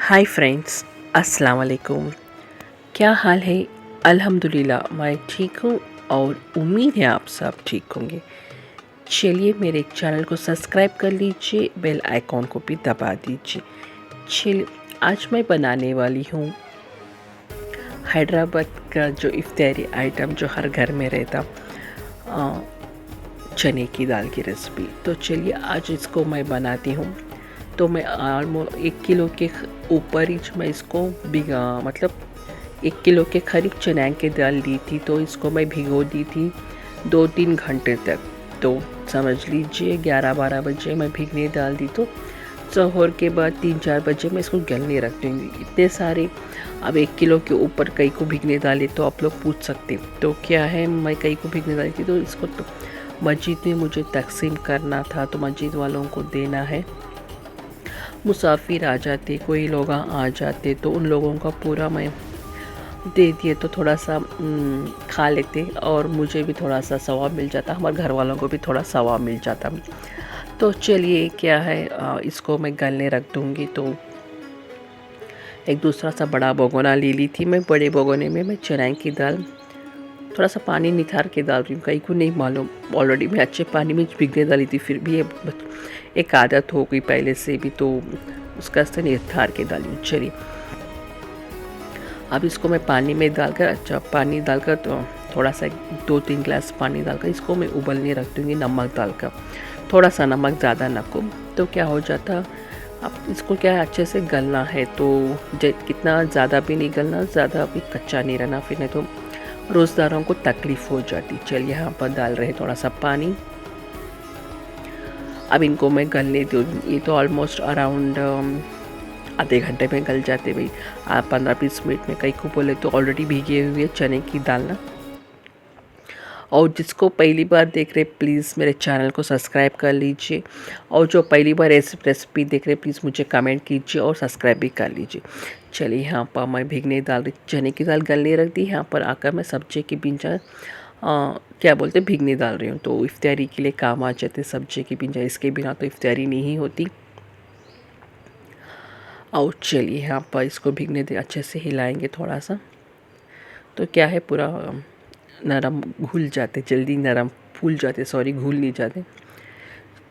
Hi friends, अस्सलाम वालेकुम। क्या हाल है? अल्हम्दुलिल्लाह मैं ठीक हूँ और उम्मीद है आप सब ठीक होंगे। चलिए मेरे चैनल को सब्सक्राइब कर लीजिए, बेल आइकॉन को भी दबा दीजिए। चलिए आज मैं बनाने वाली हूँ हैदराबाद का जो इफ्तारी आइटम जो हर घर में रहता, अ, चने की दाल की रेसिपी। तो चलिए आज इसको मैं बनाती हूँ। तो मैं ऑलमोस्ट 1 किलो के ऊपर ही मैं इसको भिगा मतलब 1 किलो के करीब चना की दाल ली थी, तो इसको मैं भिगो दी थी 2-3 घंटे तक। तो समझ लीजिए 11-12 बजे मैं भिगने डाल दी, तो ज़ोहर के बाद 3-4 बजे मैं इसको गलने रख दूँगी। इतने सारे अब 1 किलो के ऊपर कई को भिगने डाले तो आप लोग पूछ सकते तो क्या है, मैं कई को भिगने डाली थी तो इसको तो मस्जिद में मुझे तकसीम करना था, तो मस्जिद वालों को देना है। मुसाफिर आ जाते, कोई लोग आ जाते तो उन लोगों का पूरा मैं दे दिए तो थोड़ा सा खा लेते और मुझे भी थोड़ा सा सवाब मिल जाता, हमारे घर वालों को भी थोड़ा सवाब मिल जाता। तो चलिए क्या है, इसको मैं गलने रख दूँगी। तो एक दूसरा सा बड़ा भगोना ले ली थी मैं। बड़े भगोने में मैं चने की दाल थोड़ा सा पानी निथार के डाल रही हूँ, कहीं को नहीं मालूम, ऑलरेडी मैं अच्छे पानी में भिगने डाली थी, फिर भी एक आदत हो गई पहले से भी, तो उसका से निथार के डाली हूँ। चलिए अब इसको मैं पानी में डालकर, अच्छा पानी डालकर तो थोड़ा सा 2-3 गिलास पानी डालकर इसको मैं उबलने रख दूँगी, नमक डालकर। थोड़ा सा नमक, ज़्यादा नमक। तो क्या हो जाता, अब इसको क्या है अच्छे से गलना है, तो कितना ज़्यादा भी नहीं गलना, ज़्यादा भी कच्चा नहीं रहना, फिर नहीं तो रोज़दारों को तकलीफ़ हो जाती। चलिए यहाँ पर डाल रहे थोड़ा सा पानी। अब इनको मैं गलने दूँ, ये तो ऑलमोस्ट अराउंड आधे घंटे में गल जाते भाई। आप 15-20 मिनट में, कई को बोले तो ऑलरेडी भीगे हुए चने की दाल ना। और जिसको पहली बार देख रहे प्लीज़ मेरे चैनल को सब्सक्राइब कर लीजिए, और जो पहली बार रेसिपी देख रहे प्लीज़ मुझे कमेंट कीजिए और सब्सक्राइब भी कर लीजिए। चलिए यहाँ पर मैं भीगने डाल रही, चने की दाल गलने रख दी। यहाँ पर आकर मैं सब्जी की बीजा क्या बोलते भीगने डाल रही हूँ, तो इफ्तारी के लिए काम आ जाते सब्जी की बीजा, इसके बिना तो इफ्तारी नहीं होती। और चलिए यहाँ पर इसको भीगने दे, अच्छे से हिलाएंगे थोड़ा सा, तो क्या है पूरा नरम घुल जाते, जल्दी नरम फूल जाते, सॉरी घुल नहीं जाते।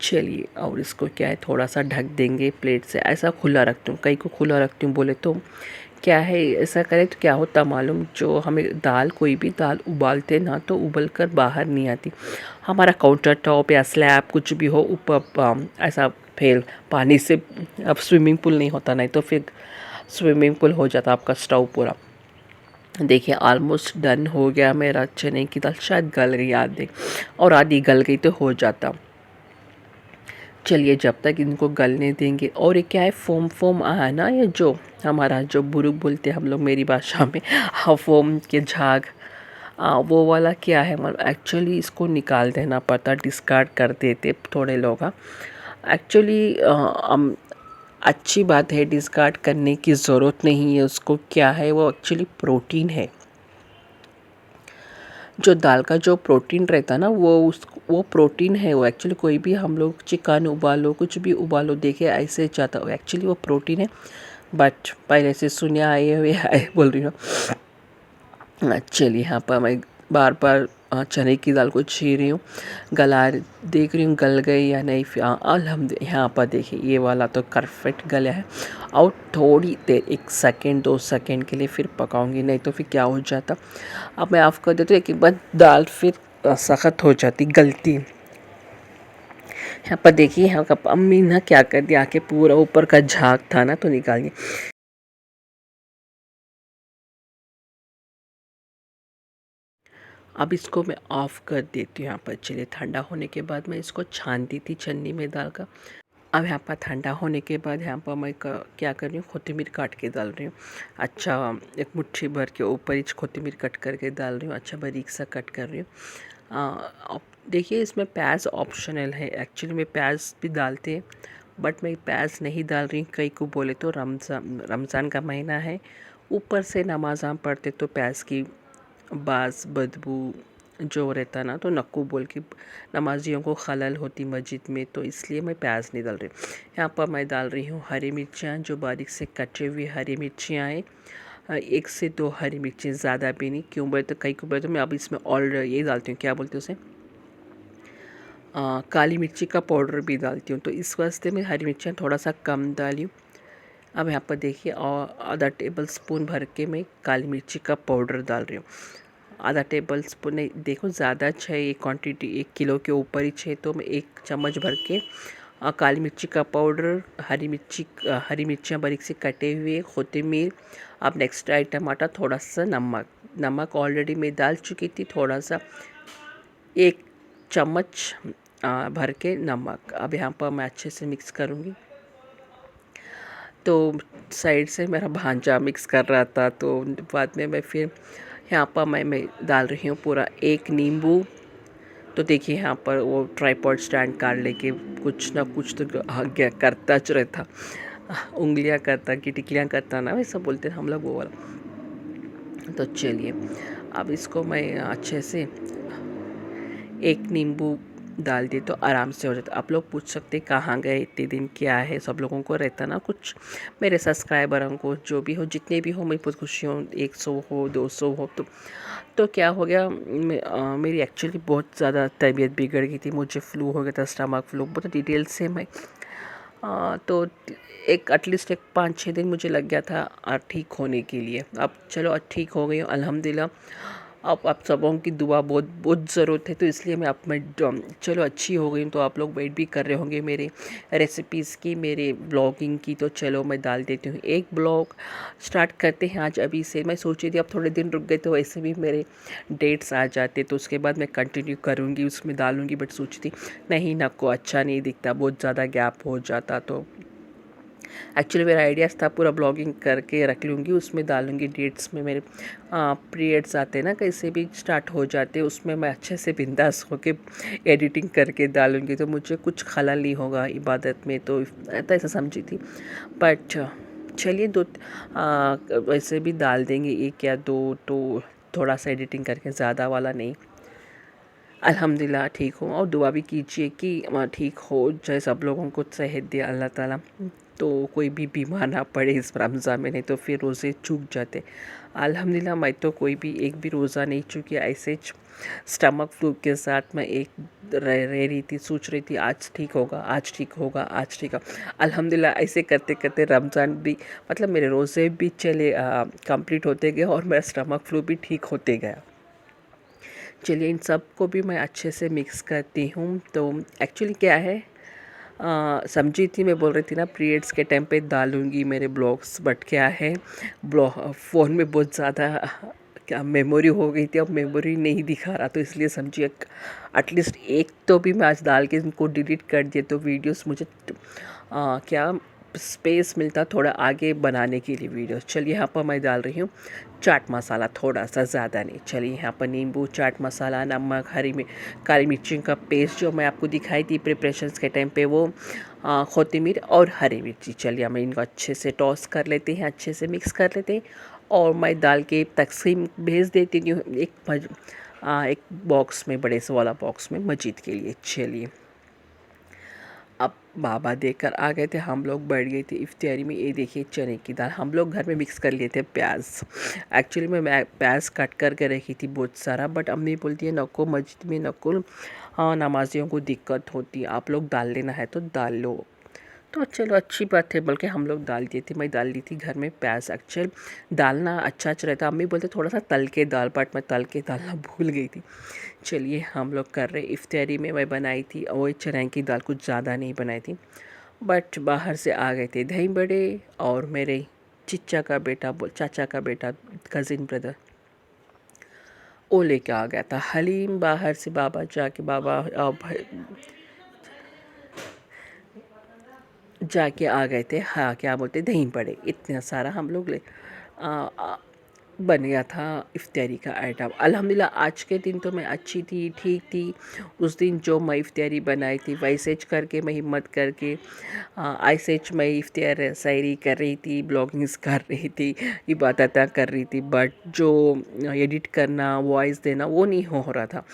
चलिए और इसको क्या है थोड़ा सा ढक देंगे प्लेट से, ऐसा खुला रखती हूँ, कई को खुला रखती हूँ बोले तो क्या है, ऐसा करें तो क्या होता मालूम, जो हमें दाल, कोई भी दाल उबालते ना तो उबल कर बाहर नहीं आती। हमारा काउंटर टॉप या स्लैब कुछ भी हो ऊपर ऐसा फेल पानी से, अब स्विमिंग पूल नहीं होता, नहीं तो फिर स्विमिंग पूल हो जाता आपका स्टोव पूरा। देखिए ऑलमोस्ट डन हो गया मेरा चने की दाल, शायद गल गई आधी, और आधी गल गई तो हो जाता। चलिए जब तक इनको गलने देंगे, और ये क्या है फोम फोम आया ना, ये जो हमारा जो बुरुक बोलते हैं हम लोग मेरी भाषा में, हाँ फोम के झाग, वो वाला क्या है मतलब एक्चुअली इसको निकाल देना पड़ता, डिस्कार्ड कर देते थोड़े लोग। एक्चुअली अच्छी बात है, डिस्कार्ड करने की ज़रूरत नहीं है उसको। क्या है वो एक्चुअली प्रोटीन है, जो दाल का जो प्रोटीन रहता है ना वो प्रोटीन है। वो एक्चुअली कोई भी हम लोग चिकन उबालो, कुछ भी उबालो, देखे ऐसे जाता हो, एक्चुअली वो प्रोटीन है। बट पहले से सुने आए हुए आए बोल रही हूँ। चलिए यहाँ पर मैं बार बार चने की दाल को छील रही हूँ, गला देख रही हूँ गल गई या नहीं। फिर अल्हम्दुलिल्लाह यहाँ पर देखिए ये वाला तो परफेक्ट गला है। और थोड़ी देर 1 सेकेंड 2 सेकेंड के लिए फिर पकाऊंगी, नहीं तो फिर क्या हो जाता, अब मैं ऑफ़ कर देती हूँ, एक बार दाल फिर सख्त हो जाती, गलती। यहाँ पर देखिए यहाँ का अम्मी ना क्या कर दिया, आके पूरा ऊपर का झाग था ना तो निकाल दिया। अब इसको मैं ऑफ़ कर देती हूँ यहाँ पर। चलिए ठंडा होने के बाद मैं इसको छानती थी छन्नी में डाल कर। अब यहाँ पर ठंडा होने के बाद यहाँ पर मैं क्या कर रही हूँ, कोथिमीर काट के डाल रही हूँ। अच्छा एक मुट्ठी भर के ऊपर ही कोथिमीर कट करके डाल रही हूँ, अच्छा बारीक सा कट कर रही हूँ। देखिए इसमें प्याज ऑप्शनल है, एक्चुअली में प्याज भी डालते हैं बट मैं प्याज नहीं डाल रही। कई को बोले तो रमज़ान का महीना है, ऊपर से नमाज़ हम पढ़ते तो प्याज की बास बदबू जो रहता ना तो नक्कू बोल के नमाजियों को खलल होती मस्जिद में, तो इसलिए मैं प्याज नहीं डाल रही हूँ। यहाँ पर मैं डाल रही हूँ हरी मिर्चियाँ, जो बारीक से कटे हुए हरी मिर्चियाँ हैं। 1 से 2 हरी मिर्ची, ज़्यादा भी नहीं। क्यों बोले तो कई को बोले तो मैं अब इसमें और ये डालती हूँ, क्या बोलते हैं उसे, काली मिर्ची का पाउडर भी डालती हूँ, तो इस वास्ते मैं हरी मिर्चियाँ थोड़ा सा कम डाली हूँ। अब यहाँ पर देखिए और आधा टेबल स्पून भर के मैं काली मिर्ची का पाउडर डाल रही हूँ। आधा टेबल स्पून नहीं, देखो ज़्यादा चाहिए, ये क्वांटिटी 1 किलो के ऊपर ही चाहिए, तो मैं 1 चम्मच भर के काली मिर्ची का पाउडर, हरी मिर्चियाँ बारीक से कटे हुए, कोथिमीर। अब नेक्स्ट आइटम आता थोड़ा सा नमक। नमक ऑलरेडी मैं डाल चुकी थी, थोड़ा सा 1 चम्मच भर के नमक। अब यहाँ पर मैं अच्छे से मिक्स करूँगी। तो साइड से मेरा भांजा मिक्स कर रहा था, तो बाद में मैं फिर यहाँ पर मैं डाल रही हूँ पूरा 1 नींबू। तो देखिए यहाँ पर वो ट्राईपॉड स्टैंड कार लेके कुछ ना कुछ तो करता च रहता, उंगलियाँ करता, टिकलियाँ करता ना, वैसा बोलते हैं हम लोग वो वाला। तो चलिए अब इसको मैं अच्छे से 1 नींबू डाल दिए तो आराम से हो जाता। आप लोग पूछ सकते कहाँ गए इतने दिन, क्या है, सब लोगों को रहता ना कुछ। मेरे सब्सक्राइबरों को जो भी हो, जितने भी हो, मैं बहुत खुशी हूँ, 100 हो 200 हो। तो क्या हो गया, मेरी एक्चुअली बहुत ज़्यादा तबीयत बिगड़ गई थी, मुझे फ्लू हो गया था, स्टमक फ्लू, बहुत डिटेल से मैं तो एक एटलीस्ट एक 5-6 दिन मुझे लग गया था ठीक होने के लिए। अब चलो ठीक हो गई हूँ अल्हम्दुलिल्लाह। अब आप सबों की दुआ बहुत बहुत ज़रूरत है, तो इसलिए मैं चलो अच्छी हो गई हूँ। तो आप लोग वेट भी कर रहे होंगे मेरे रेसिपीज़ की, मेरे ब्लॉगिंग की, तो चलो मैं डाल देती हूँ एक ब्लॉग। स्टार्ट करते हैं आज अभी से। मैं सोची थी अब थोड़े दिन रुक गए तो वैसे भी मेरे डेट्स आ जाते, तो उसके बाद मैं कंटिन्यू करूँगी, उसमें डालूँगी, बट सोची थी नहीं ना, को अच्छा नहीं दिखता, बहुत ज़्यादा गैप हो जाता। तो एक्चुअली मेरा आइडियाज़ था पूरा ब्लॉगिंग करके रख लूँगी, उसमें डालूँगी डेट्स में मेरे पीरियड्स आते हैं ना, कैसे भी स्टार्ट हो जाते हैं, उसमें मैं अच्छे से बिंदास होके एडिटिंग करके डालूँगी, तो मुझे कुछ खलल नहीं होगा इबादत में, तो ऐसा समझी थी। बट चलिए वैसे भी डाल देंगे 1 या 2, तो थोड़ा सा एडिटिंग करके, ज़्यादा वाला नहीं। अल्हम्दुलिल्लाह ठीक हूँ, और दुआ भी कीजिए कि ठीक हो जाए, सब लोगों को सेहत दे अल्लाह ताला, तो कोई भी बीमार ना पड़े इस रमज़ान में, नहीं तो फिर रोज़े चूक जाते। अल्हम्दुलिल्लाह मैं तो कोई भी एक भी रोज़ा नहीं चूकी, ऐसे स्टमक फ्लू के साथ मैं एक रह रही थी, सोच रही थी आज ठीक होगा, आज ठीक होगा, आज ठीक होगा। अल्हम्दुलिल्लाह ऐसे करते करते रमज़ान भी, मतलब मेरे रोज़े भी चले कंप्लीट होते गए, और मेरा स्टमक फ्लू भी ठीक होते गया। चलिए इन सब को भी मैं अच्छे से मिक्स करती हूँ। तो एक्चुअली क्या है, समझी थी, मैं बोल रही थी ना पीरियड्स के टाइम पे डालूँगी मेरे ब्लॉग्स, बट क्या है फ़ोन में बहुत ज़्यादा क्या मेमोरी हो गई थी, अब मेमोरी नहीं दिखा रहा, तो इसलिए समझिए एटलीस्ट एक तो भी मैं आज डाल के इनको डिलीट कर दिए, तो वीडियोस मुझे क्या स्पेस मिलता थोड़ा आगे बनाने के लिए वीडियोस। चलिए यहाँ पर मैं डाल रही हूँ चाट मसाला, थोड़ा सा, ज़्यादा नहीं। चलिए यहाँ पर नींबू, चाट मसाला, नमक, काली मिर्ची का पेस्ट जो मैं आपको दिखाई थी प्रिपरेशंस के टाइम पे, वो कोथिमीर और हरी मिर्ची। चलिए हम इनको अच्छे से टॉस कर लेते हैं, अच्छे से मिक्स कर लेते हैं, और मैं डाल के तकसीम भेज देती हूँ एक बॉक्स में, बड़े से वाला बॉक्स में मस्जिद के लिए। चलिए अब बाबा देखकर आ गए थे, हम लोग बैठ गए थे इफ्तियारी में। ये देखिए चने की दाल हम लोग घर में मिक्स कर लिए थे, प्याज। एक्चुअली मैं प्याज कट करके रखी थी बहुत सारा, बट अम्मी बोलती है नको मस्जिद में नको, हाँ नमाजियों को दिक्कत होती, आप लोग डाल लेना है तो डाल लो। तो चलो अच्छी बात है, बल्कि हम लोग डाल दिए थे, मैं डाल ली थी घर में प्याज। एक्चुअल डालना अच्छा रहता, अम्मी बोलते थोड़ा सा तल के दाल, बट मैं तल के डालना भूल गई थी। चलिए हम लोग कर रहे इफ्तारी में मैं बनाई थी और चने की दाल, कुछ ज़्यादा नहीं बनाई थी, बट बाहर से आ गए थे दही बड़े, और मेरे चाचा का बेटा कज़िन ब्रदर वो लेके आ गया था हलीम बाहर से। जाके आ गए थे, हाँ क्या बोलते दही बड़े, इतना सारा हम लोग ले बन गया था इफ्तारी का आइटम। अल्हम्दुलिल्लाह आज के दिन तो मैं अच्छी थी, ठीक थी। उस दिन जो मैं इफ्तारी बनाई थी वैसे ज करके मैं हिम्मत करके ऐसे ज मैं इफ्तार शायरी कर रही थी, ब्लॉगिंग्स कर रही थी, इबादत कर रही थी, बट जो एडिट करना, वॉइस देना वो नहीं हो रहा था।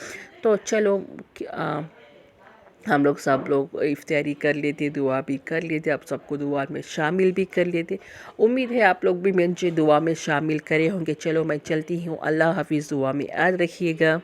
तो चलो हम लोग सब लोग इफ्तारी कर लेते, दुआ भी कर लेते, आप सबको दुआ में शामिल भी कर लेते। उम्मीद है आप लोग भी मुझे दुआ में शामिल करे होंगे। चलो मैं चलती हूँ, अल्लाह हाफिज़, दुआ में याद रखिएगा।